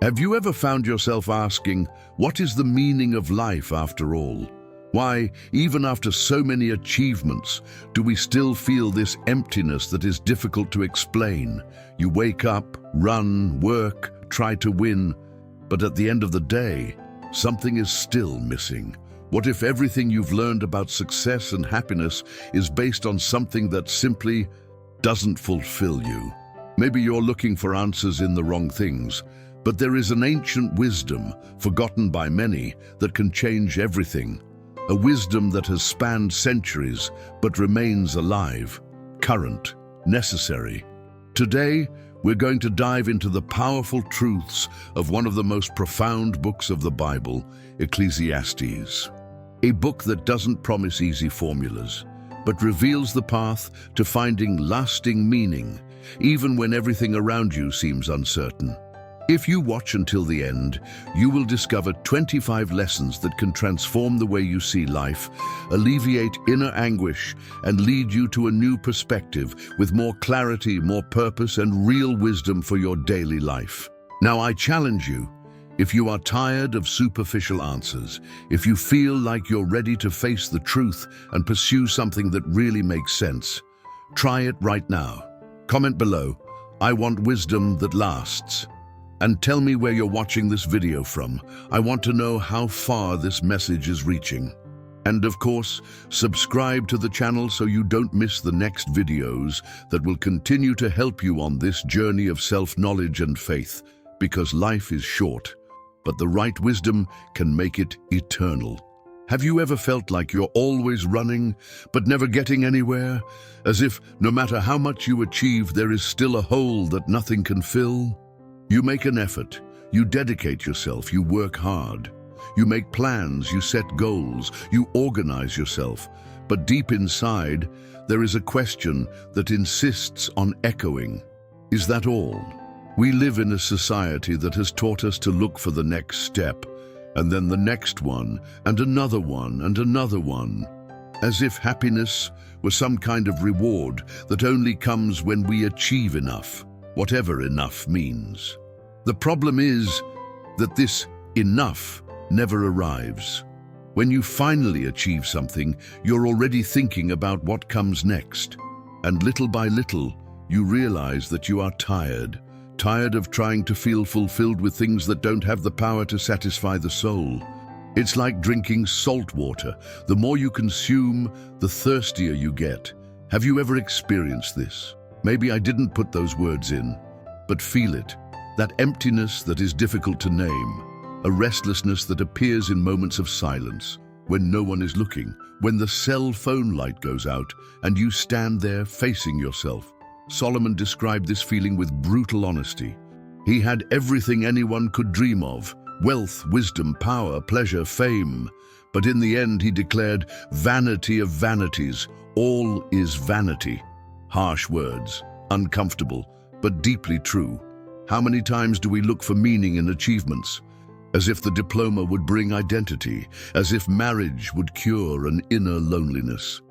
Have you ever found yourself asking, what is the meaning of life after all? Why, even after so many achievements, do we still feel this emptiness that is difficult to explain? You wake up, run, work, try to win, but at the end of the day, something is still missing. What if everything you've learned about success and happiness is based on something that simply doesn't fulfill you? Maybe you're looking for answers in the wrong things, but there is an ancient wisdom, forgotten by many, that can change everything. A wisdom that has spanned centuries, but remains alive, current, necessary. Today, we're going to dive into the powerful truths of one of the most profound books of the Bible, Ecclesiastes. A book that doesn't promise easy formulas, but reveals the path to finding lasting meaning, even when everything around you seems uncertain. If you watch until the end, you will discover 25 lessons that can transform the way you see life, alleviate inner anguish, and lead you to a new perspective with more clarity, more purpose, and real wisdom for your daily life. Now, I challenge you, if you are tired of superficial answers, if you feel like you're ready to face the truth and pursue something that really makes sense, try it right now. Comment below, "I want wisdom that lasts." And tell me where you're watching this video from. I want to know how far this message is reaching. And of course, subscribe to the channel so you don't miss the next videos that will continue to help you on this journey of self-knowledge and faith, because life is short, but the right wisdom can make it eternal. Have you ever felt like you're always running, but never getting anywhere? As if no matter how much you achieve, there is still a hole that nothing can fill? You make an effort, you dedicate yourself, you work hard. You make plans, you set goals, you organize yourself. But deep inside, there is a question that insists on echoing. Is that all? We live in a society that has taught us to look for the next step, and then the next one, and another one, and another one. As if happiness was some kind of reward that only comes when we achieve enough, whatever enough means. The problem is that this enough never arrives. When you finally achieve something, you're already thinking about what comes next. And little by little, you realize that you are tired of trying to feel fulfilled with things that don't have the power to satisfy the soul. It's like drinking salt water. The more you consume, the thirstier you get. Have you ever experienced this? Maybe I didn't put those words in, but feel it. That emptiness that is difficult to name. A restlessness that appears in moments of silence, when no one is looking, when the cell phone light goes out and you stand there facing yourself. Solomon described this feeling with brutal honesty. He had everything anyone could dream of: wealth, wisdom, power, pleasure, fame. But in the end, he declared, "Vanity of vanities, all is vanity." Harsh words, uncomfortable, but deeply true. How many times do we look for meaning in achievements? As if the diploma would bring identity, as if marriage would cure an inner loneliness.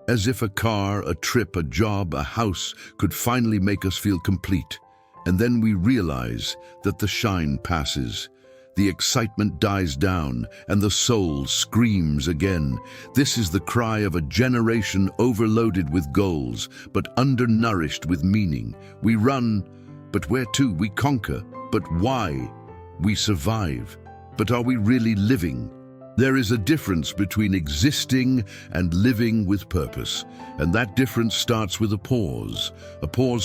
As if a car, a trip, a job, a house could finally make us feel complete. And then we realize that the shine passes. The excitement dies down and the soul screams again. This is the cry of a generation overloaded with goals, but undernourished with meaning. We run, but where to? We conquer, but why? We survive, but are we really living? There is a difference between existing and living with purpose, and that difference starts with a pause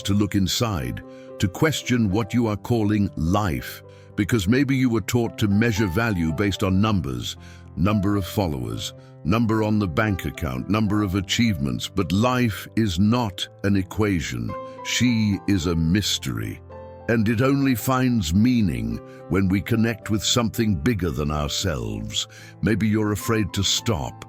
to look inside, to question what you are calling life, because maybe you were taught to measure value based on numbers, number of followers, number on the bank account, number of achievements, but life is not an equation. She is a mystery. And it only finds meaning when we connect with something bigger than ourselves. Maybe you're afraid to stop.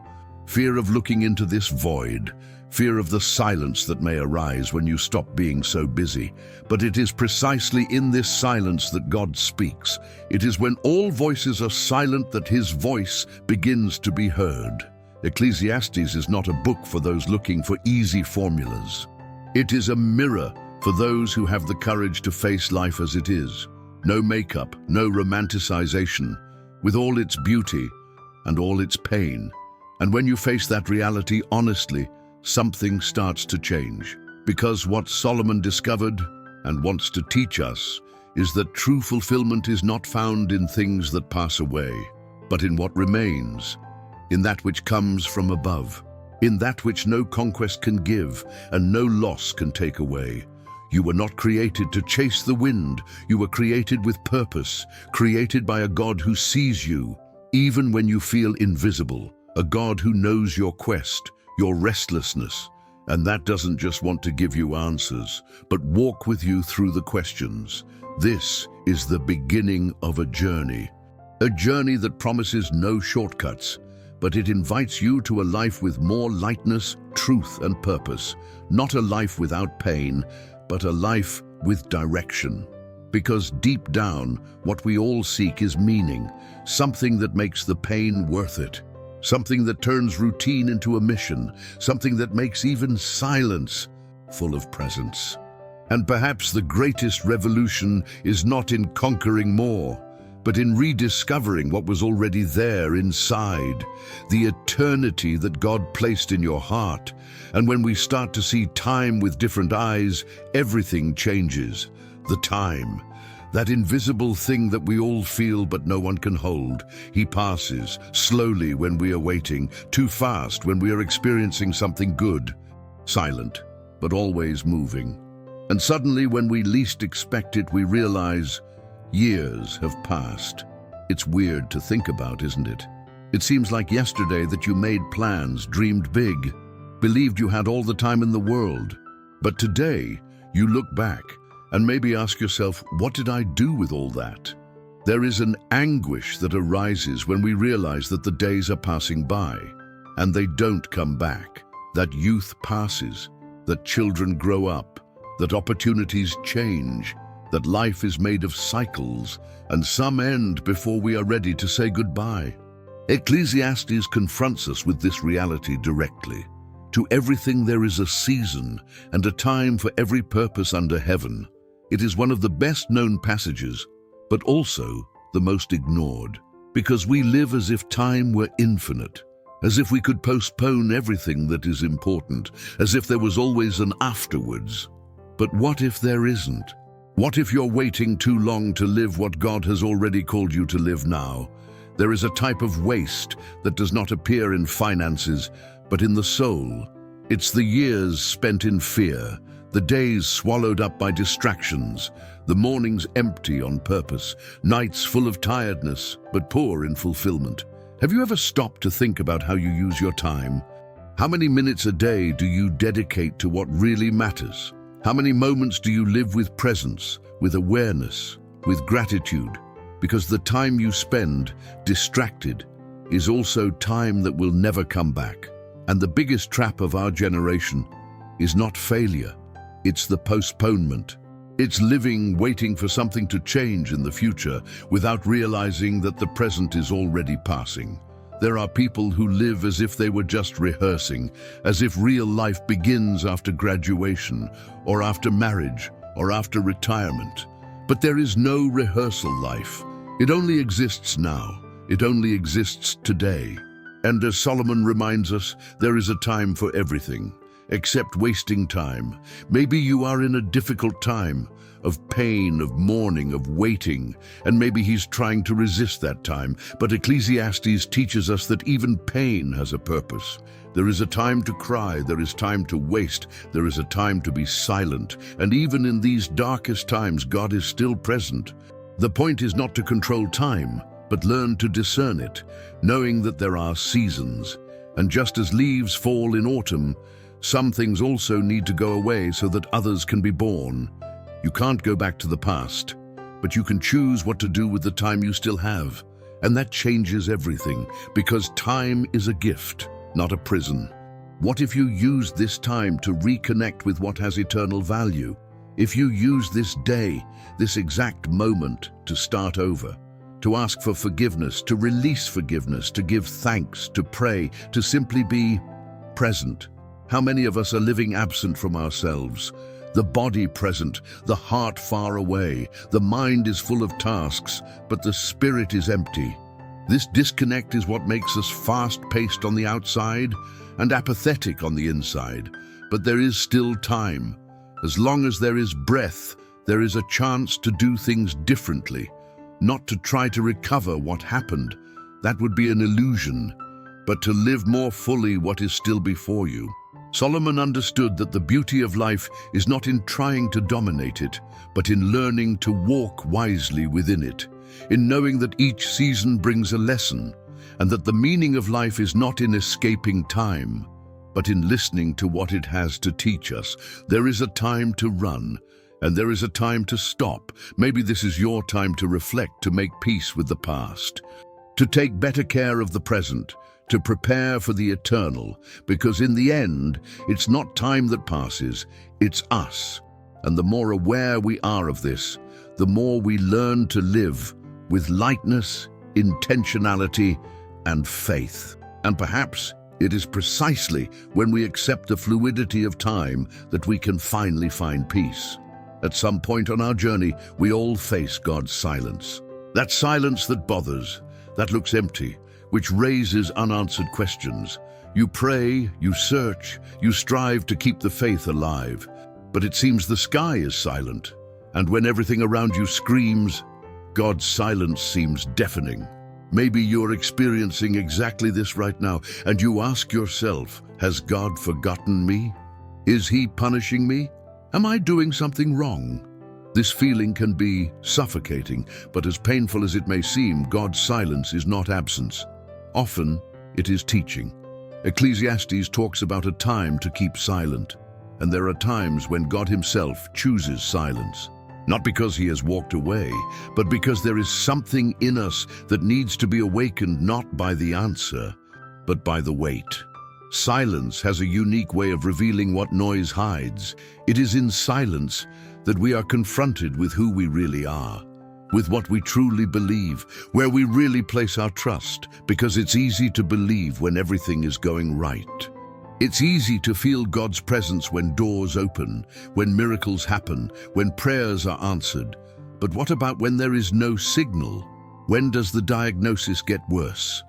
Fear of looking into this void. Fear of the silence that may arise when you stop being so busy. But it is precisely in this silence that God speaks. It is when all voices are silent that His voice begins to be heard. Ecclesiastes is not a book for those looking for easy formulas. It is a mirror for those who have the courage to face life as it is. No makeup, no romanticization, with all its beauty and all its pain. And when you face that reality honestly, something starts to change. Because what Solomon discovered and wants to teach us is that true fulfillment is not found in things that pass away, but in what remains, in that which comes from above, in that which no conquest can give and no loss can take away. You were not created to chase the wind. You were created with purpose, created by a God who sees you, even when you feel invisible, a God who knows your quest, your restlessness, and that doesn't just want to give you answers, but walk with you through the questions. This is the beginning of a journey that promises no shortcuts, but it invites you to a life with more lightness, truth, and purpose, not a life without pain, but a life with direction. Because deep down, what we all seek is meaning, something that makes the pain worth it, something that turns routine into a mission, something that makes even silence full of presence. And perhaps the greatest revolution is not in conquering more, but in rediscovering what was already there inside, the eternity that God placed in your heart. And when we start to see time with different eyes, everything changes. The time, that invisible thing that we all feel but no one can hold, he passes slowly when we are waiting, too fast when we are experiencing something good, silent, but always moving. And suddenly, when we least expect it, we realize years have passed. It's weird to think about, isn't it? It seems like yesterday that you made plans, dreamed big, believed you had all the time in the world. But today, you look back and maybe ask yourself, what did I do with all that? There is an anguish that arises when we realize that the days are passing by and they don't come back, that youth passes, that children grow up, that opportunities change, that life is made of cycles, and some end before we are ready to say goodbye. Ecclesiastes confronts us with this reality directly. To everything there is a season and a time for every purpose under heaven. It is one of the best-known passages, but also the most ignored, because we live as if time were infinite, as if we could postpone everything that is important, as if there was always an afterwards. But what if there isn't? What if you're waiting too long to live what God has already called you to live now? There is a type of waste that does not appear in finances, but in the soul. It's the years spent in fear, the days swallowed up by distractions, the mornings empty on purpose, nights full of tiredness, but poor in fulfillment. Have you ever stopped to think about how you use your time? How many minutes a day do you dedicate to what really matters? How many moments do you live with presence, with awareness, with gratitude? Because the time you spend distracted is also time that will never come back. And the biggest trap of our generation is not failure, it's the postponement. It's living waiting for something to change in the future without realizing that the present is already passing. There are people who live as if they were just rehearsing, as if real life begins after graduation, or after marriage, or after retirement. But there is no rehearsal life. It only exists now. It only exists today. And as Solomon reminds us, there is a time for everything, except wasting time. Maybe you are in a difficult time of pain, of mourning, of waiting, and maybe he's trying to resist that time. But Ecclesiastes teaches us that even pain has a purpose. There is a time to cry, there is time to waste, there is a time to be silent, and even in these darkest times, God is still present. The point is not to control time, but learn to discern it, knowing that there are seasons. And just as leaves fall in autumn, some things also need to go away so that others can be born. You can't go back to the past, but you can choose what to do with the time you still have. And that changes everything, because time is a gift, not a prison. What if you use this time to reconnect with what has eternal value? If you use this day, this exact moment, to start over, to ask for forgiveness, to release forgiveness, to give thanks, to pray, to simply be present. How many of us are living absent from ourselves, the body present, the heart far away, the mind is full of tasks, but the spirit is empty. This disconnect is what makes us fast-paced on the outside and apathetic on the inside. But there is still time. As long as there is breath, there is a chance to do things differently, not to try to recover what happened. That would be an illusion, but to live more fully what is still before you. Solomon understood that the beauty of life is not in trying to dominate it, but in learning to walk wisely within it, in knowing that each season brings a lesson, and that the meaning of life is not in escaping time, but in listening to what it has to teach us. There is a time to run, and there is a time to stop. Maybe this is your time to reflect, to make peace with the past, to take better care of the present, to prepare for the eternal, because in the end, it's not time that passes, it's us. And the more aware we are of this, the more we learn to live with lightness, intentionality, and faith. And perhaps it is precisely when we accept the fluidity of time that we can finally find peace. At some point on our journey, we all face God's silence. That silence that bothers, that looks empty, which raises unanswered questions. You pray, you search, you strive to keep the faith alive, but it seems the sky is silent, and when everything around you screams, God's silence seems deafening. Maybe you're experiencing exactly this right now, and you ask yourself, has God forgotten me? Is He punishing me? Am I doing something wrong? This feeling can be suffocating, but as painful as it may seem, God's silence is not absence. Often, it is teaching. Ecclesiastes talks about a time to keep silent, and there are times when God Himself chooses silence. Not because He has walked away, but because there is something in us that needs to be awakened not by the answer, but by the wait. Silence has a unique way of revealing what noise hides. It is in silence that we are confronted with who we really are, with what we truly believe, where we really place our trust, because it's easy to believe when everything is going right. It's easy to feel God's presence when doors open, when miracles happen, when prayers are answered. But what about when there is no signal? When does the diagnosis get worse?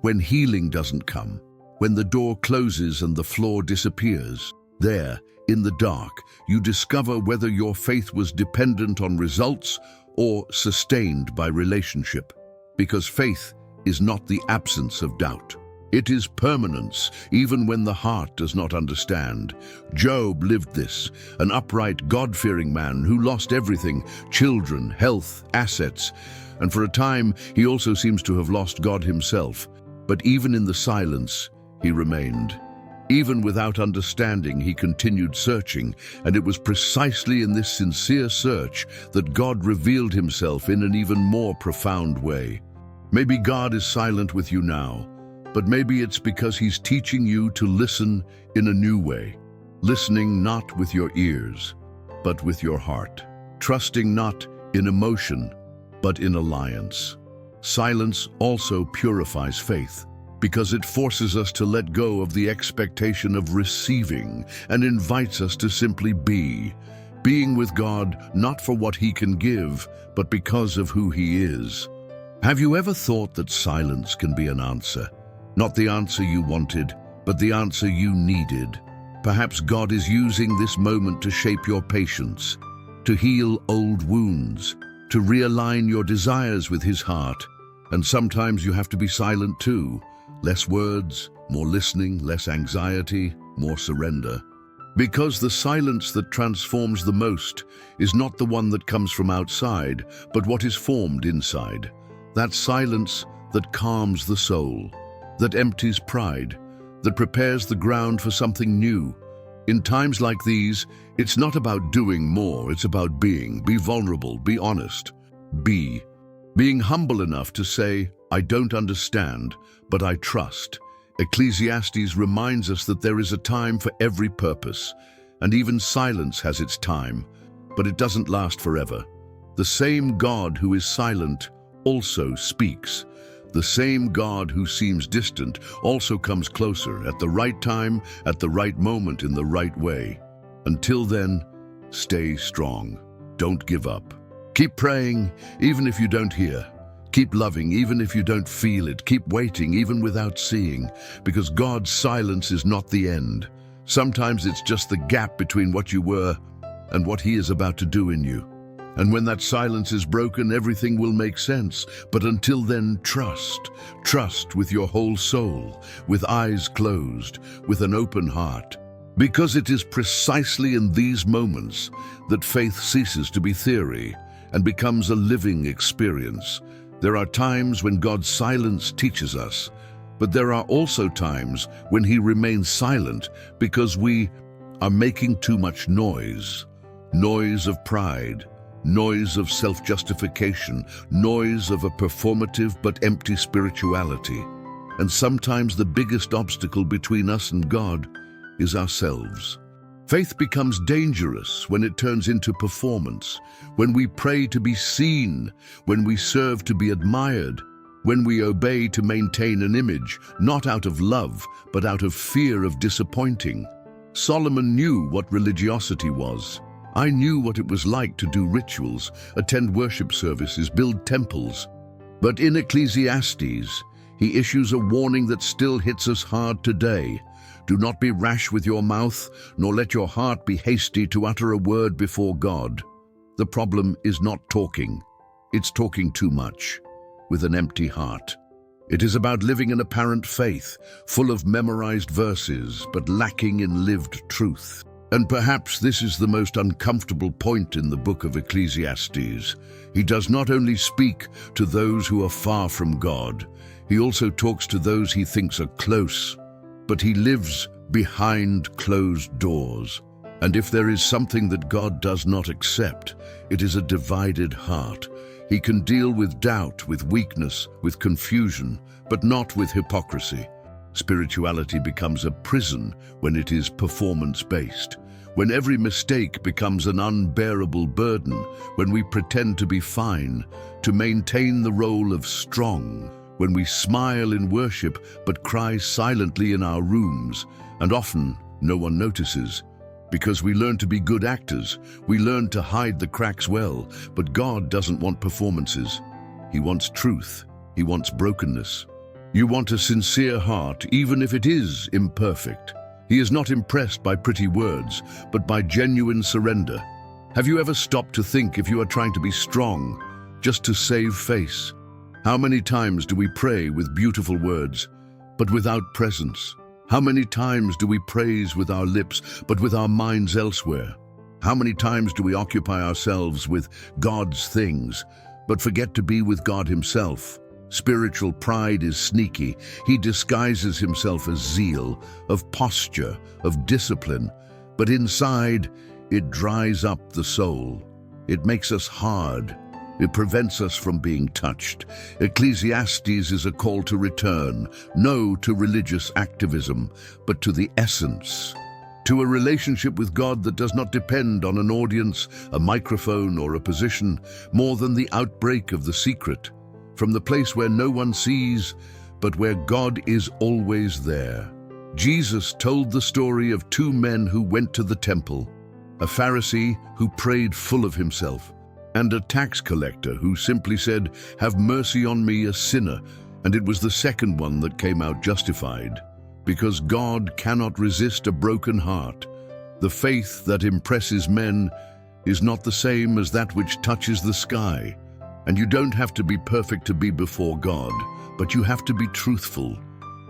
When healing doesn't come? When the door closes and the floor disappears? There, in the dark, you discover whether your faith was dependent on results or sustained by relationship. Because faith is not the absence of doubt. It is permanence, even when the heart does not understand. Job lived this, an upright, God-fearing man who lost everything, children, health, assets, and for a time he also seems to have lost God Himself. But even in the silence, he remained. Even without understanding, he continued searching, and it was precisely in this sincere search that God revealed Himself in an even more profound way. Maybe God is silent with you now, but maybe it's because He's teaching you to listen in a new way, listening not with your ears, but with your heart, trusting not in emotion, but in alliance. Silence also purifies faith, because it forces us to let go of the expectation of receiving and invites us to simply be, being with God not for what He can give, but because of who He is. Have you ever thought that silence can be an answer? Not the answer you wanted, but the answer you needed. Perhaps God is using this moment to shape your patience, to heal old wounds, to realign your desires with His heart. And sometimes you have to be silent too. Less words, more listening, less anxiety, more surrender. Because the silence that transforms the most is not the one that comes from outside, but what is formed inside. That silence that calms the soul, that empties pride, that prepares the ground for something new. In times like these, it's not about doing more, it's about being. Be vulnerable, be honest. Being humble enough to say, I don't understand, but I trust. Ecclesiastes reminds us that there is a time for every purpose, and even silence has its time, but it doesn't last forever. The same God who is silent also speaks. The same God who seems distant also comes closer at the right time, at the right moment, in the right way. Until then, Stay strong. Don't give up. Keep praying, even if you don't hear. Keep loving, even if you don't feel it. Keep waiting, even without seeing, because God's silence is not the end. Sometimes it's just the gap between what you were and what He is about to do in you. And when that silence is broken, everything will make sense. But until then, trust. Trust with your whole soul, with eyes closed, with an open heart. Because it is precisely in these moments that faith ceases to be theory and becomes a living experience. There are times when God's silence teaches us, but there are also times when He remains silent because we are making too much noise. Noise of pride, noise of self-justification, noise of a performative but empty spirituality. And sometimes the biggest obstacle between us and God is ourselves. Faith becomes dangerous when it turns into performance, when we pray to be seen, when we serve to be admired, when we obey to maintain an image, not out of love, but out of fear of disappointing. Solomon knew what religiosity was. I knew what it was like to do rituals, attend worship services, build temples. But in Ecclesiastes, he issues a warning that still hits us hard today. Do not be rash with your mouth, nor let your heart be hasty to utter a word before God. The problem is not talking. It's talking too much, with an empty heart. It is about living an apparent faith, full of memorized verses, but lacking in lived truth. And perhaps this is the most uncomfortable point in the book of Ecclesiastes. He does not only speak to those who are far from God, he also talks to those he thinks are close. But he lives behind closed doors. And if there is something that God does not accept, it is a divided heart. He can deal with doubt, with weakness, with confusion, but not with hypocrisy. Spirituality becomes a prison when it is performance-based, when every mistake becomes an unbearable burden, when we pretend to be fine, to maintain the role of strong, when we smile in worship but cry silently in our rooms, and often no one notices. Because we learn to be good actors, we learn to hide the cracks well, but God doesn't want performances. He wants truth. He wants brokenness. You want a sincere heart, even if it is imperfect. He is not impressed by pretty words, but by genuine surrender. Have you ever stopped to think if you are trying to be strong, just to save face? How many times do we pray with beautiful words, but without presence? How many times do we praise with our lips, but with our minds elsewhere? How many times do we occupy ourselves with God's things, but forget to be with God Himself? Spiritual pride is sneaky. He disguises himself as zeal, of posture, of discipline, but inside, it dries up the soul. It makes us hard. It prevents us from being touched. Ecclesiastes is a call to return, no to religious activism, but to the essence, to a relationship with God that does not depend on an audience, a microphone, or a position, more than the outbreak of the secret, from the place where no one sees, but where God is always there. Jesus told the story of two men who went to the temple, a Pharisee who prayed full of himself, and a tax collector who simply said, "Have mercy on me, a sinner," and it was the second one that came out justified. Because God cannot resist a broken heart. The faith that impresses men is not the same as that which touches the sky. And you don't have to be perfect to be before God, but you have to be truthful.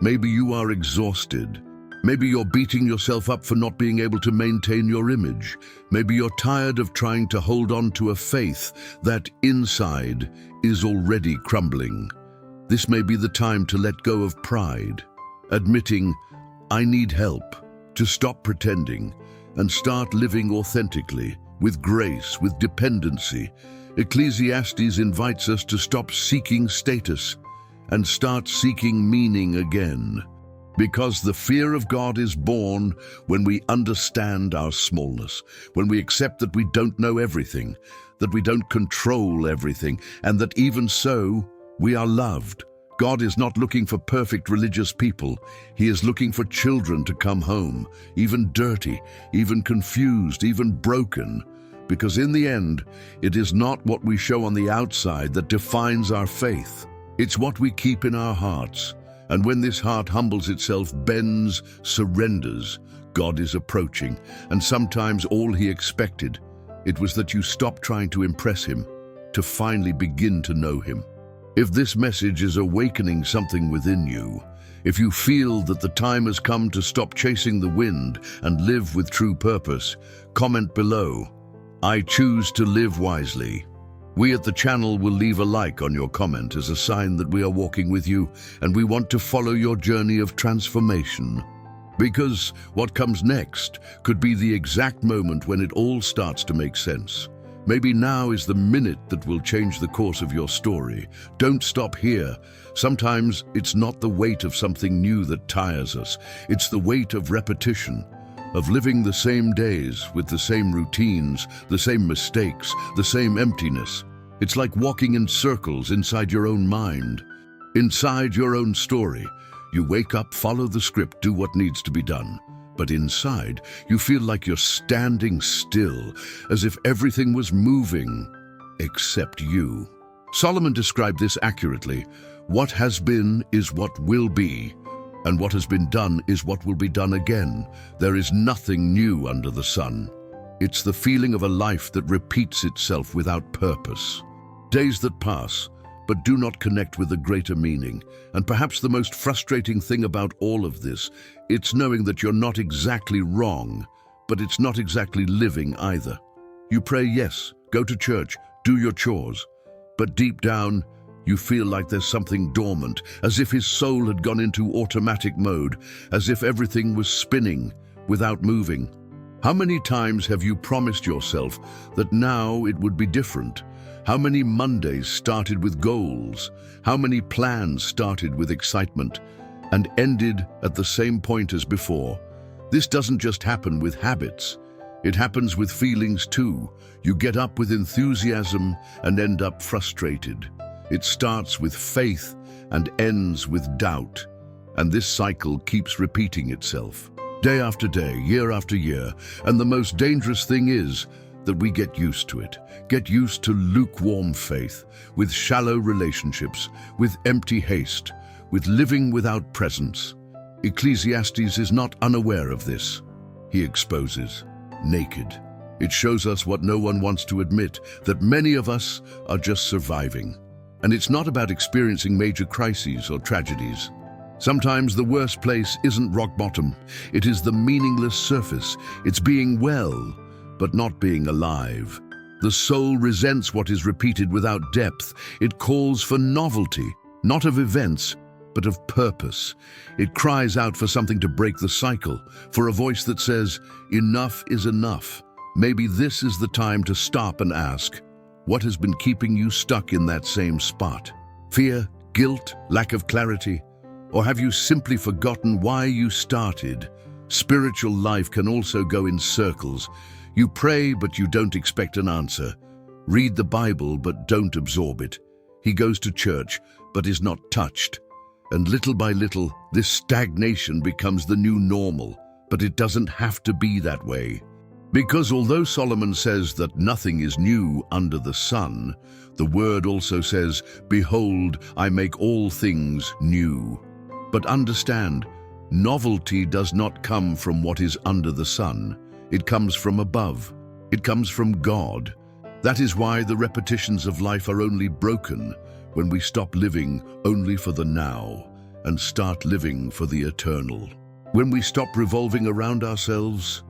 Maybe you are exhausted. Maybe you're beating yourself up for not being able to maintain your image. Maybe you're tired of trying to hold on to a faith that inside is already crumbling. This may be the time to let go of pride, admitting, "I need help," to stop pretending and start living authentically, with grace, with dependency. Ecclesiastes invites us to stop seeking status and start seeking meaning again. Because the fear of God is born when we understand our smallness, when we accept that we don't know everything, that we don't control everything, and that even so, we are loved. God is not looking for perfect religious people. He is looking for children to come home, even dirty, even confused, even broken. Because in the end, it is not what we show on the outside that defines our faith. It's what we keep in our hearts. And when this heart humbles itself, bends, surrenders, God is approaching. And sometimes all he expected, it was that you stop trying to impress him, to finally begin to know him. If this message is awakening something within you, if you feel that the time has come to stop chasing the wind and live with true purpose, comment below, "I choose to live wisely." We at the channel will leave a like on your comment as a sign that we are walking with you and we want to follow your journey of transformation. Because what comes next could be the exact moment when it all starts to make sense. Maybe now is the minute that will change the course of your story. Don't stop here. Sometimes it's not the weight of something new that tires us. It's the weight of repetition, of living the same days with the same routines, the same mistakes, the same emptiness. It's like walking in circles inside your own mind, inside your own story. You wake up, follow the script, do what needs to be done. But inside, you feel like you're standing still, as if everything was moving, except you. Solomon described this accurately. What has been is what will be, and what has been done is what will be done again. There is nothing new under the sun. It's the feeling of a life that repeats itself without purpose. Days that pass, but do not connect with a greater meaning. And perhaps the most frustrating thing about all of this, it's knowing that you're not exactly wrong, but it's not exactly living either. You pray, yes, go to church, do your chores, but deep down, you feel like there's something dormant, as if his soul had gone into automatic mode, as if everything was spinning without moving. How many times have you promised yourself that now it would be different? How many Mondays started with goals? How many plans started with excitement and ended at the same point as before? This doesn't just happen with habits. It happens with feelings too. You get up with enthusiasm and end up frustrated. It starts with faith and ends with doubt. And this cycle keeps repeating itself, day after day, year after year. And the most dangerous thing is that we get used to it, get used to lukewarm faith, with shallow relationships, with empty haste, with living without presence. Ecclesiastes is not unaware of this. He exposes, naked. It shows us what no one wants to admit, that many of us are just surviving. And it's not about experiencing major crises or tragedies. Sometimes the worst place isn't rock bottom. It is the meaningless surface. It's being well, but not being alive. The soul resents what is repeated without depth. It calls for novelty, not of events, but of purpose. It cries out for something to break the cycle, for a voice that says, enough is enough. Maybe this is the time to stop and ask, what has been keeping you stuck in that same spot? Fear, guilt, lack of clarity? Or have you simply forgotten why you started? Spiritual life can also go in circles. You pray, but you don't expect an answer. Read the Bible, but don't absorb it. He goes to church, but is not touched. And little by little, this stagnation becomes the new normal. But it doesn't have to be that way. Because although Solomon says that nothing is new under the sun, the word also says, behold, I make all things new. But understand, novelty does not come from what is under the sun. It comes from above. It comes from God. That is why the repetitions of life are only broken when we stop living only for the now and start living for the eternal. When we stop revolving around ourselves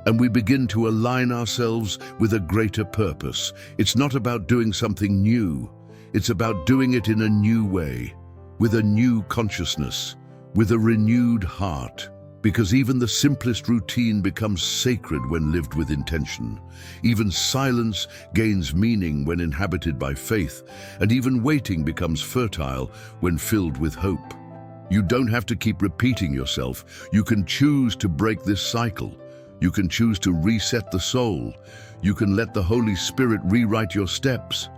and we begin to align ourselves with a greater purpose. It's not about doing something new. It's about doing it in a new way, with a new consciousness, with a renewed heart. Because even the simplest routine becomes sacred when lived with intention. Even silence gains meaning when inhabited by faith, and even waiting becomes fertile when filled with hope. You don't have to keep repeating yourself. You can choose to break this cycle. You can choose to reset the soul. You can let the Holy Spirit rewrite your steps.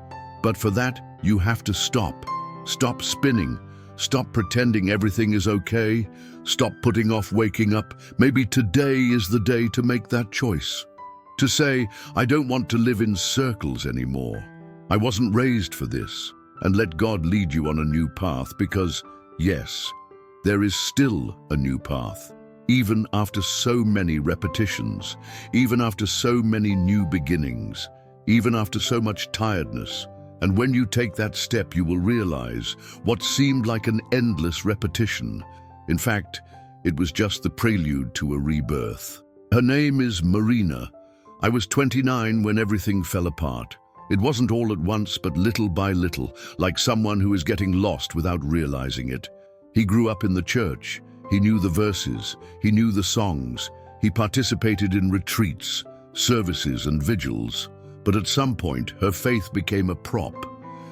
But for that, you have to stop. Stop spinning. Stop pretending everything is okay. Stop putting off waking up. Maybe today is the day to make that choice. To say, I don't want to live in circles anymore. I wasn't raised for this. And let God lead you on a new path because, yes, there is still a new path. Even after so many repetitions, even after so many new beginnings, even after so much tiredness. And when you take that step, you will realize what seemed like an endless repetition. In fact, it was just the prelude to a rebirth. Her name is Marina. I was 29 when everything fell apart. It wasn't all at once, but little by little, like someone who is getting lost without realizing it. He grew up in the church. He knew the verses. He knew the songs. He participated in retreats, services, and vigils. But at some point, her faith became a prop,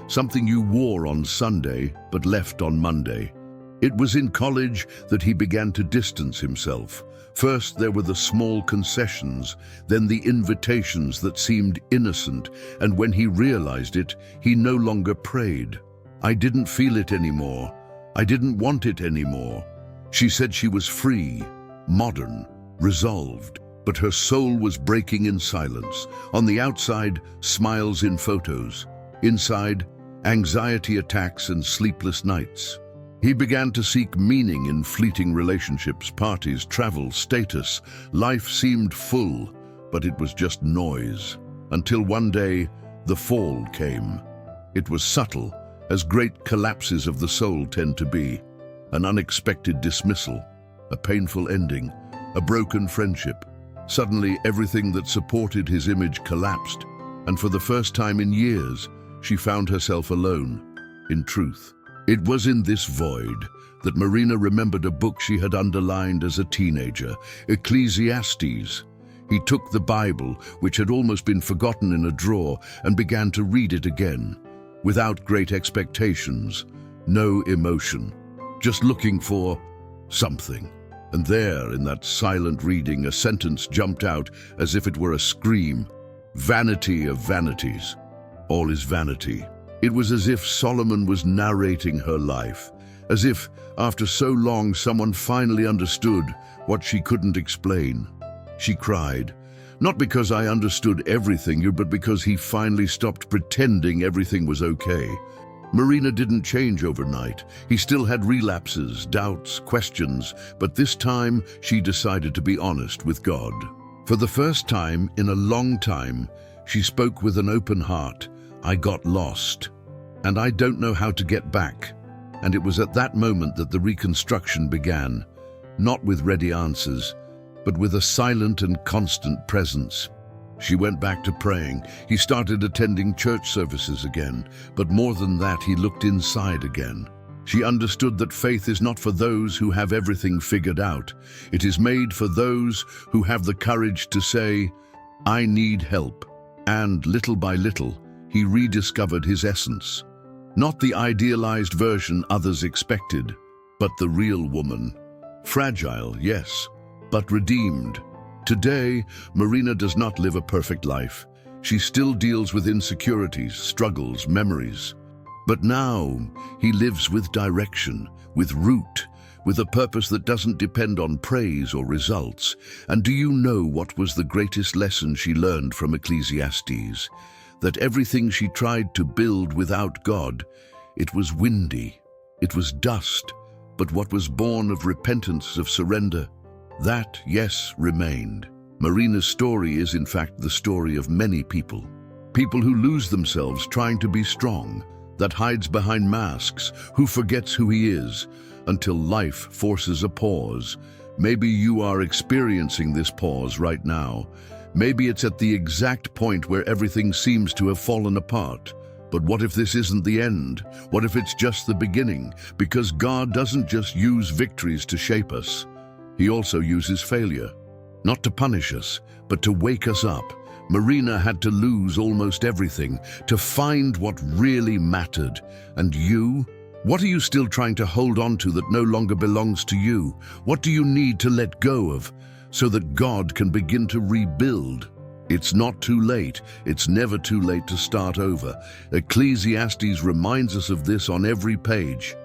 something you wore on Sunday but left on Monday. It was in college that he began to distance himself. First, there were the small concessions, then the invitations that seemed innocent, and when he realized it, he no longer prayed. I didn't feel it anymore. I didn't want it anymore. She said she was free, modern, resolved, but her soul was breaking in silence. On the outside, smiles in photos. Inside, anxiety attacks and sleepless nights. He began to seek meaning in fleeting relationships, parties, travel, status. Life seemed full, but it was just noise. Until one day, the fall came. It was subtle, as great collapses of the soul tend to be. An unexpected dismissal, a painful ending, a broken friendship. Suddenly, everything that supported his image collapsed, and for the first time in years, she found herself alone, in truth. It was in this void that Marina remembered a book she had underlined as a teenager, Ecclesiastes. He took the Bible, which had almost been forgotten in a drawer, and began to read it again, without great expectations, no emotion, just looking for something. And there, in that silent reading, a sentence jumped out as if it were a scream. Vanity of vanities. All is vanity. It was as if Solomon was narrating her life, as if, after so long, someone finally understood what she couldn't explain. She cried, not because I understood everything, but because he finally stopped pretending everything was okay. Marina didn't change overnight. He still had relapses, doubts, questions, but this time she decided to be honest with God. For the first time in a long time, she spoke with an open heart. I got lost, and I don't know how to get back. And it was at that moment that the reconstruction began, not with ready answers, but with a silent and constant presence. She went back to praying. He started attending church services again, but more than that, he looked inside again. She understood that faith is not for those who have everything figured out. It is made for those who have the courage to say, I need help. And little by little, he rediscovered his essence. Not the idealized version others expected, but the real woman. Fragile, yes, but redeemed. Today, Marina does not live a perfect life. She still deals with insecurities, struggles, memories. But now, he lives with direction, with root, with a purpose that doesn't depend on praise or results. And do you know what was the greatest lesson she learned from Ecclesiastes? That everything she tried to build without God, it was windy, it was dust, but what was born of repentance, of surrender, that, yes, remained. Marina's story is in fact the story of many people. People who lose themselves trying to be strong, that hides behind masks, who forgets who he is, until life forces a pause. Maybe you are experiencing this pause right now. Maybe it's at the exact point where everything seems to have fallen apart. But what if this isn't the end? What if it's just the beginning? Because God doesn't just use victories to shape us. He also uses failure, not to punish us, but to wake us up. Marina had to lose almost everything to find what really mattered. And you? What are you still trying to hold on to that no longer belongs to you? What do you need to let go of so that God can begin to rebuild? It's not too late. It's never too late to start over. Ecclesiastes reminds us of this on every page.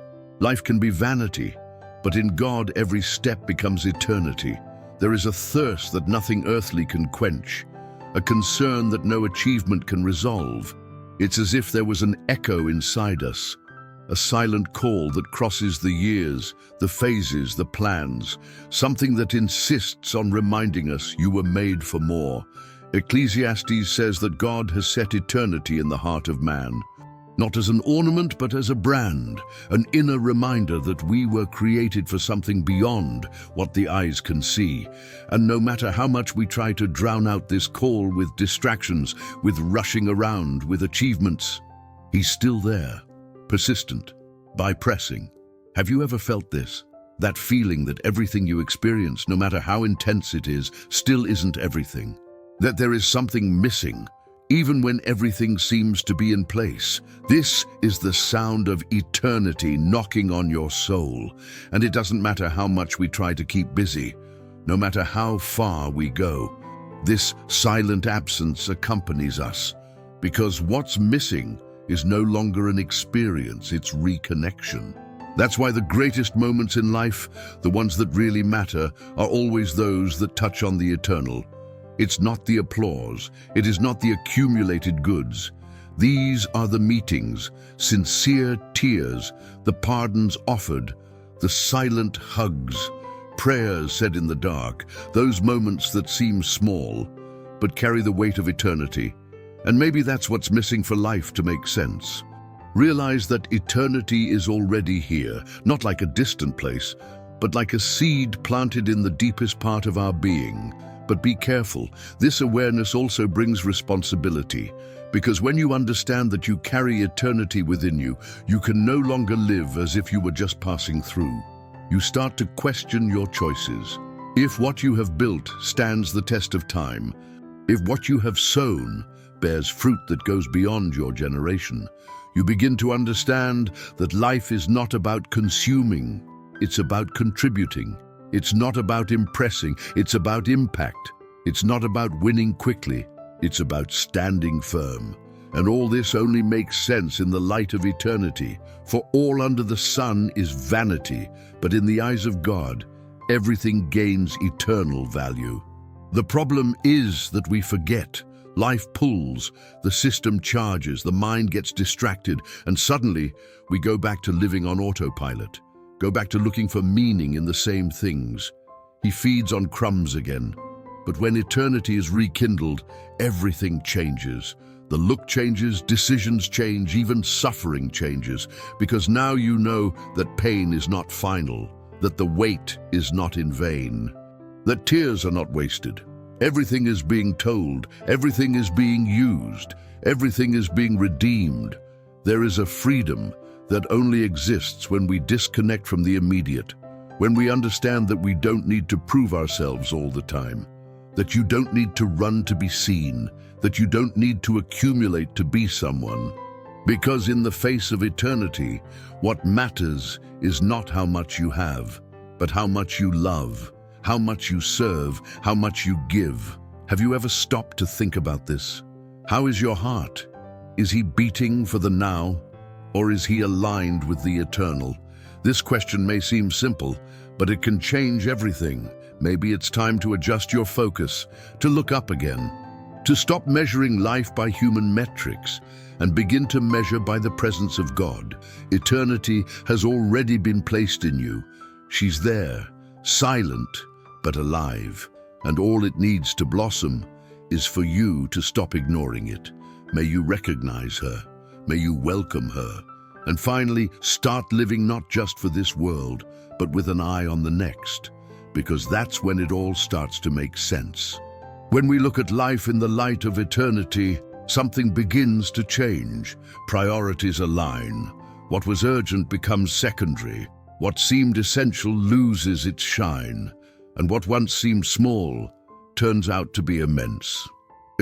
Life can be vanity, but in God every step becomes eternity. There is a thirst that nothing earthly can quench, a concern that no achievement can resolve. It's as if there was an echo inside us, a silent call that crosses the years, the phases, the plans, something that insists on reminding us you were made for more. Ecclesiastes says that God has set eternity in the heart of man, not as an ornament but as a brand, an inner reminder that we were created for something beyond what the eyes can see. And no matter how much we try to drown out this call with distractions, with rushing around, with achievements, He's still there, persistent, by pressing. Have you ever felt this? That feeling that everything you experience, no matter how intense it is, still isn't everything. That there is something missing, even when everything seems to be in place. This is the sound of eternity knocking on your soul. And it doesn't matter how much we try to keep busy, no matter how far we go. This silent absence accompanies us, because what's missing is no longer an experience, it's reconnection. That's why the greatest moments in life, the ones that really matter, are always those that touch on the eternal. It's not the applause, it is not the accumulated goods. These are the meetings, sincere tears, the pardons offered, the silent hugs, prayers said in the dark, those moments that seem small, but carry the weight of eternity. And maybe that's what's missing for life to make sense. Realize that eternity is already here, not like a distant place, but like a seed planted in the deepest part of our being. But be careful, this awareness also brings responsibility, because when you understand that you carry eternity within you, you can no longer live as if you were just passing through. You start to question your choices. If what you have built stands the test of time, if what you have sown bears fruit that goes beyond your generation, you begin to understand that life is not about consuming, it's about contributing. It's not about impressing, it's about impact. It's not about winning quickly, it's about standing firm. And all this only makes sense in the light of eternity, for all under the sun is vanity, but in the eyes of God, everything gains eternal value. The problem is that we forget. Life pulls, the system charges, the mind gets distracted, and suddenly we go back to living on autopilot. Go back to looking for meaning in the same things. He feeds on crumbs again. But when eternity is rekindled, everything changes. The look changes, decisions change, even suffering changes, because now you know that pain is not final, that the wait is not in vain, that tears are not wasted. Everything is being told, everything is being used, everything is being redeemed. There is a freedom that only exists when we disconnect from the immediate, when we understand that we don't need to prove ourselves all the time, that you don't need to run to be seen, that you don't need to accumulate to be someone. Because in the face of eternity, what matters is not how much you have, but how much you love, how much you serve, how much you give. Have you ever stopped to think about this? How is your heart? Is he beating for the now? Or is he aligned with the eternal? This question may seem simple, but it can change everything. Maybe it's time to adjust your focus, to look up again, to stop measuring life by human metrics and begin to measure by the presence of God. Eternity has already been placed in you. She's there, silent but alive, and all it needs to blossom is for you to stop ignoring it. May you recognize her. May you welcome her. And finally, start living not just for this world, but with an eye on the next, because that's when it all starts to make sense. When we look at life in the light of eternity, something begins to change. Priorities align. What was urgent becomes secondary. What seemed essential loses its shine. And what once seemed small turns out to be immense.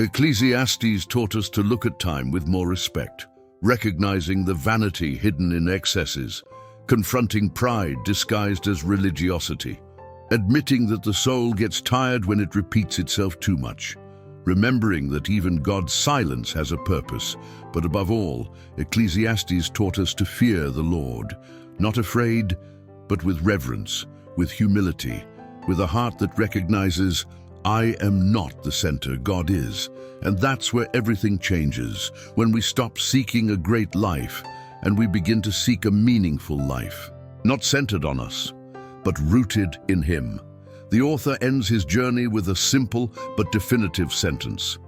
Ecclesiastes taught us to look at time with more respect, recognizing the vanity hidden in excesses, confronting pride disguised as religiosity, admitting that the soul gets tired when it repeats itself too much, remembering that even God's silence has a purpose. But above all, Ecclesiastes taught us to fear the Lord, not afraid, but with reverence, with humility, with a heart that recognizes, I am not the center, God is. And that's where everything changes, when we stop seeking a great life and we begin to seek a meaningful life, not centered on us, but rooted in Him. The author ends his journey with a simple but definitive sentence.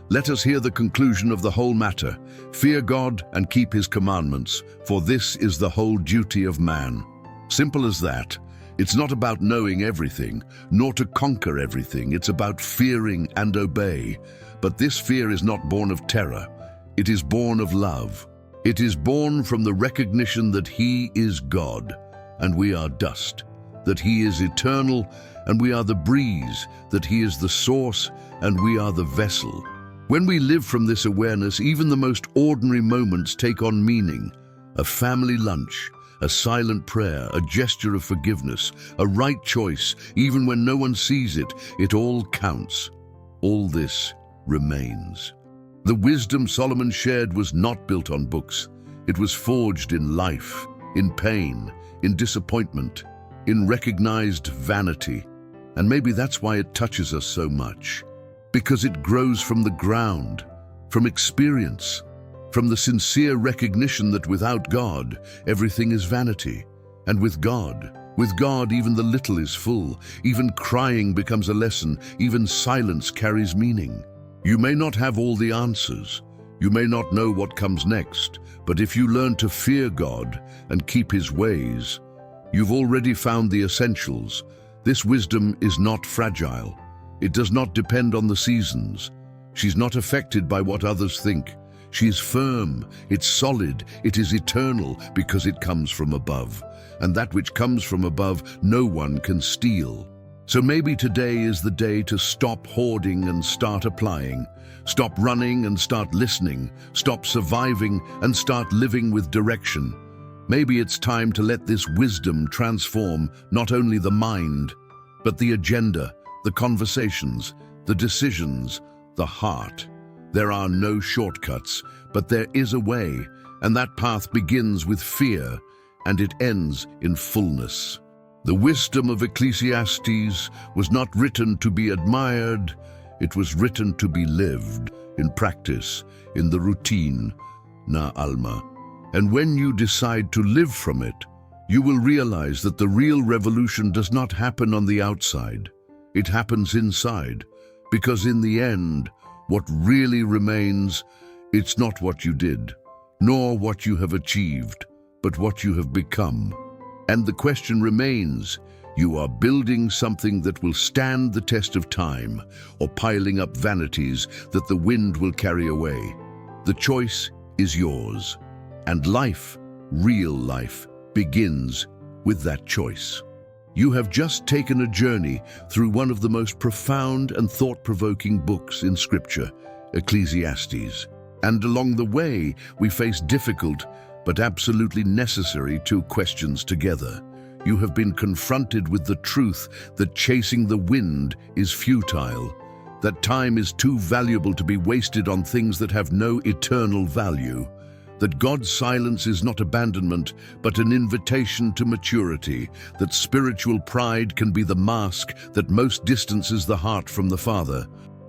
Let us hear the conclusion of the whole matter. Fear God and keep His commandments, for this is the whole duty of man. Simple as that. It's not about knowing everything, nor to conquer everything. It's about fearing and obey. But this fear is not born of terror. It is born of love. It is born from the recognition that He is God, and we are dust, that He is eternal, and we are the breeze, that He is the source, and we are the vessel. When we live from this awareness, even the most ordinary moments take on meaning. A family lunch, a silent prayer, a gesture of forgiveness, a right choice, even when no one sees it, it all counts. All this remains. The wisdom Solomon shared was not built on books. It was forged in life, in pain, in disappointment, in recognized vanity. And maybe that's why it touches us so much. Because it grows from the ground, from experience, from the sincere recognition that without God, everything is vanity. And with God, even the little is full. Even crying becomes a lesson. Even silence carries meaning. You may not have all the answers. You may not know what comes next. But if you learn to fear God and keep His ways, you've already found the essentials. This wisdom is not fragile. It does not depend on the seasons. She's not affected by what others think. She is firm, it's solid, it is eternal because it comes from above. And that which comes from above, no one can steal. So maybe today is the day to stop hoarding and start applying. Stop running and start listening. Stop surviving and start living with direction. Maybe it's time to let this wisdom transform not only the mind, but the agenda, the conversations, the decisions, the heart. There are no shortcuts, but there is a way, and that path begins with fear, and it ends in fullness. The wisdom of Ecclesiastes was not written to be admired, it was written to be lived, in practice, in the routine, na alma. And when you decide to live from it, you will realize that the real revolution does not happen on the outside. It happens inside, because in the end, what really remains, it's not what you did, nor what you have achieved, but what you have become. And the question remains, you are building something that will stand the test of time, or piling up vanities that the wind will carry away. The choice is yours, and life, real life, begins with that choice. You have just taken a journey through one of the most profound and thought-provoking books in Scripture, Ecclesiastes. And along the way, we face difficult but absolutely necessary two questions together. You have been confronted with the truth that chasing the wind is futile, that time is too valuable to be wasted on things that have no eternal value, that God's silence is not abandonment, but an invitation to maturity, that spiritual pride can be the mask that most distances the heart from the Father,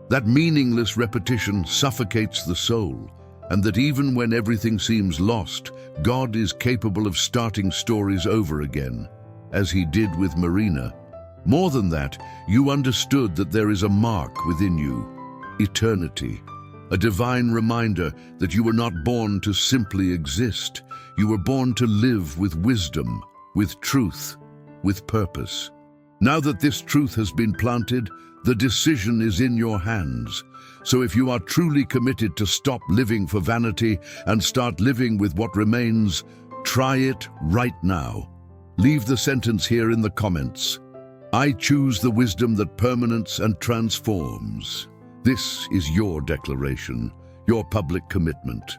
that meaningless repetition suffocates the soul, and that even when everything seems lost, God is capable of starting stories over again, as He did with Marina. More than that, you understood that there is a mark within you, eternity. A divine reminder that you were not born to simply exist. You were born to live with wisdom, with truth, with purpose. Now that this truth has been planted, the decision is in your hands. So if you are truly committed to stop living for vanity and start living with what remains, try it right now. Leave the sentence here in the comments. I choose the wisdom that permanents and transforms. This is your declaration, your public commitment.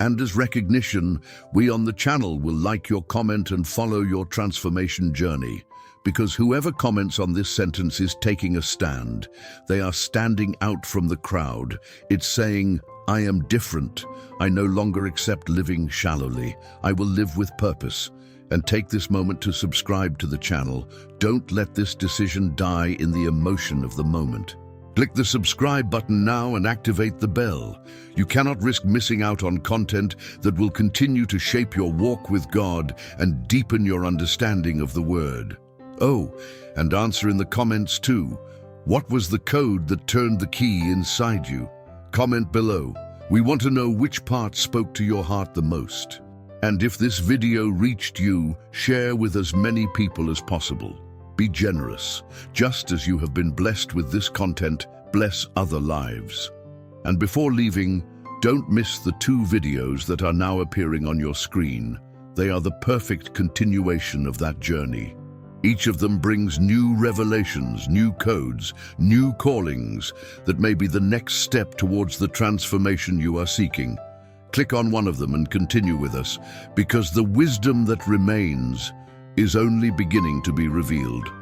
And as recognition, we on the channel will like your comment and follow your transformation journey. Because whoever comments on this sentence is taking a stand. They are standing out from the crowd. It's saying, I am different. I no longer accept living shallowly. I will live with purpose. And take this moment to subscribe to the channel. Don't let this decision die in the emotion of the moment. Click the subscribe button now and activate the bell. You cannot risk missing out on content that will continue to shape your walk with God and deepen your understanding of the Word. Oh, and answer in the comments too. What was the code that turned the key inside you? Comment below. We want to know which part spoke to your heart the most. And if this video reached you, share with as many people as possible. Be generous. Just as you have been blessed with this content, bless other lives. And before leaving, don't miss the 2 videos that are now appearing on your screen. They are the perfect continuation of that journey. Each of them brings new revelations, new codes, new callings that may be the next step towards the transformation you are seeking. Click on one of them and continue with us, because the wisdom that remains is only beginning to be revealed.